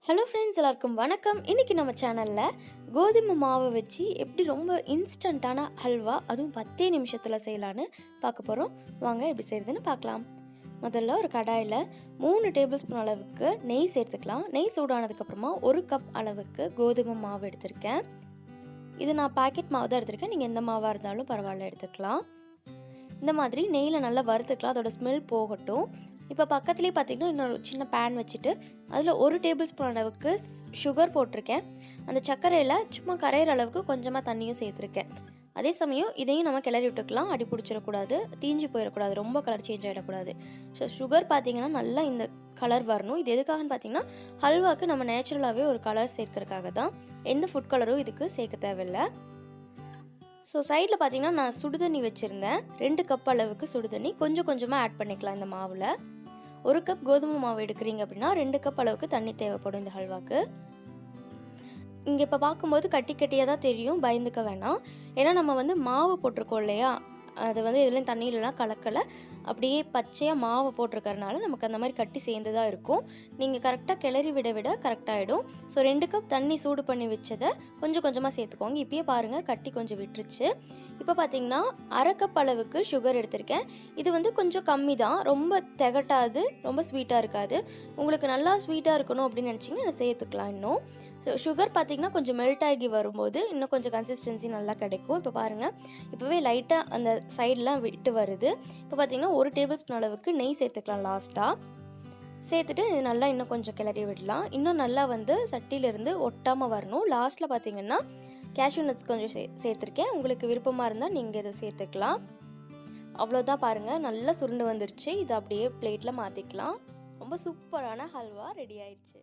Hello friends, எல்லாருக்கும் வணக்கம். இன்றைக்கி நம்ம சேனலில் கோதுமை மாவை வச்சு எப்படி ரொம்ப இன்ஸ்டண்ட்டான ஹல்வா, அதுவும் 10 நிமிஷத்தில் செய்யலான்னு பார்க்க போகிறோம். வாங்க எப்படி செய்கிறதுன்னு பார்க்கலாம். முதல்ல ஒரு கடாயில் 3 டேபிள் ஸ்பூன் அளவுக்கு நெய் சேர்த்துக்கலாம். நெய் சூடானதுக்கப்புறமா 1 கப் அளவுக்கு கோதுமை மாவு எடுத்திருக்கேன். இது நான் பாக்கெட் மாவு தான் எடுத்திருக்கேன். நீங்கள் எந்த மாவாக இருந்தாலும் பரவாயில்ல எடுத்துக்கலாம். இந்த மாதிரி நெய்யில் நல்லா வறுத்துக்கலாம், அதோட ஸ்மெல் போகட்டும். இப்போ பக்கத்துலேயே பார்த்தீங்கன்னா இன்னொரு சின்ன பேன் வச்சுட்டு அதில் 1 டேபிள் ஸ்பூன் அளவுக்கு சுகர் போட்டிருக்கேன். அந்த சர்க்கரையில் சும்மா கரையிற அளவுக்கு கொஞ்சமாக தண்ணியும் சேர்த்துருக்கேன். அதே சமயம் இதையும் நம்ம கிளறி விட்டுக்கலாம், அடி பிடிச்சிடக்கூடாது, தீஞ்சு போயிடக்கூடாது, ரொம்ப கலர் சேஞ்ச் ஆகிடக்கூடாது. ஸோ சுகர் பார்த்திங்கன்னா நல்லா இந்த கலர் வரணும். இது எதுக்காகன்னு பார்த்தீங்கன்னா ஹல்வாவுக்கு நம்ம நேச்சுரலாகவே ஒரு கலர் சேர்க்கறதுக்காக தான். எந்த ஃபுட் கலரும் இதுக்கு சேர்க்க தேவையில்லை. ஸோ சைடில் பார்த்தீங்கன்னா நான் சுடுதண்ணி வச்சுருந்தேன். 2 கப் அளவுக்கு சுடுதண்ணி கொஞ்சம் கொஞ்சமாக ஆட் பண்ணிக்கலாம். இந்த மாவில் 1 கப் கோதுமை மாவு எடுக்கிறீங்க அப்படின்னா 2 கப் அளவுக்கு தண்ணி தேவைப்படும் இந்த ஹல்வாக்கு. இங்கே இப்போ பார்க்கும்போது கட்டி கட்டியாக தான் தெரியும், பயந்துக்க வேணாம். ஏன்னா நம்ம மாவு போட்டிருக்கோம் இல்லையா, அது இதுலேயும் தண்ணியிலலாம் கலக்கலை, அப்படியே பச்சையாக மாவு போட்டிருக்கறனால நமக்கு அந்த மாதிரி கட்டி சேர்ந்து தான் இருக்கும். நீங்கள் கரெக்டாக கிளறி விட கரெக்டாகிடும். ஸோ 2 கப் தண்ணி சூடு பண்ணி வச்சதை கொஞ்சம் கொஞ்சமாக சேர்த்துக்கோங்க. இப்பயே பாருங்கள் கட்டி கொஞ்சம் விட்டுருச்சு. இப்போ பார்த்தீங்கன்னா 1/2 கப் அளவுக்கு சுகர் எடுத்திருக்கேன். இது கொஞ்சம் கம்மி தான், ரொம்ப திகட்டாது, ரொம்ப ஸ்வீட்டாக இருக்காது. உங்களுக்கு நல்லா ஸ்வீட்டாக இருக்கணும் அப்படின்னு நினச்சிங்கன்னா அதை சேர்த்துக்கலாம் இன்னும். ஸோ சுகர் பார்த்திங்கன்னா கொஞ்சம் மெல்ட் ஆகி வரும்போது இன்னும் கொஞ்சம் கன்சிஸ்டன்சி நல்லா கிடைக்கும். இப்போ பாருங்கள், இப்போவே லைட்டாக அந்த சைடெலாம் விட்டு வருது. இப்போ பார்த்திங்கன்னா 1 டேபிள் ஸ்பூன் அளவுக்கு நெய் சேர்த்துக்கலாம் லாஸ்ட்டாக. சேர்த்துட்டு நல்லா இன்னும் கொஞ்சம் கிளறி விடலாம். இன்னும் நல்லா சட்டியிலேருந்து ஒட்டாமல் வரணும். லாஸ்ட்டில் பார்த்திங்கன்னா கேஷ்யூ நட்ஸ் கொஞ்சம் சேர்த்துருக்கேன். உங்களுக்கு விருப்பமாக இருந்தால் நீங்கள் இதை சேர்த்துக்கலாம். அவ்வளோதான், பாருங்கள் நல்லா சுருண்டு வந்துருச்சு. இதை அப்படியே பிளேட்டில் மாற்றிக்கலாம். ரொம்ப சூப்பரான ஹல்வா ரெடி ஆயிடுச்சு.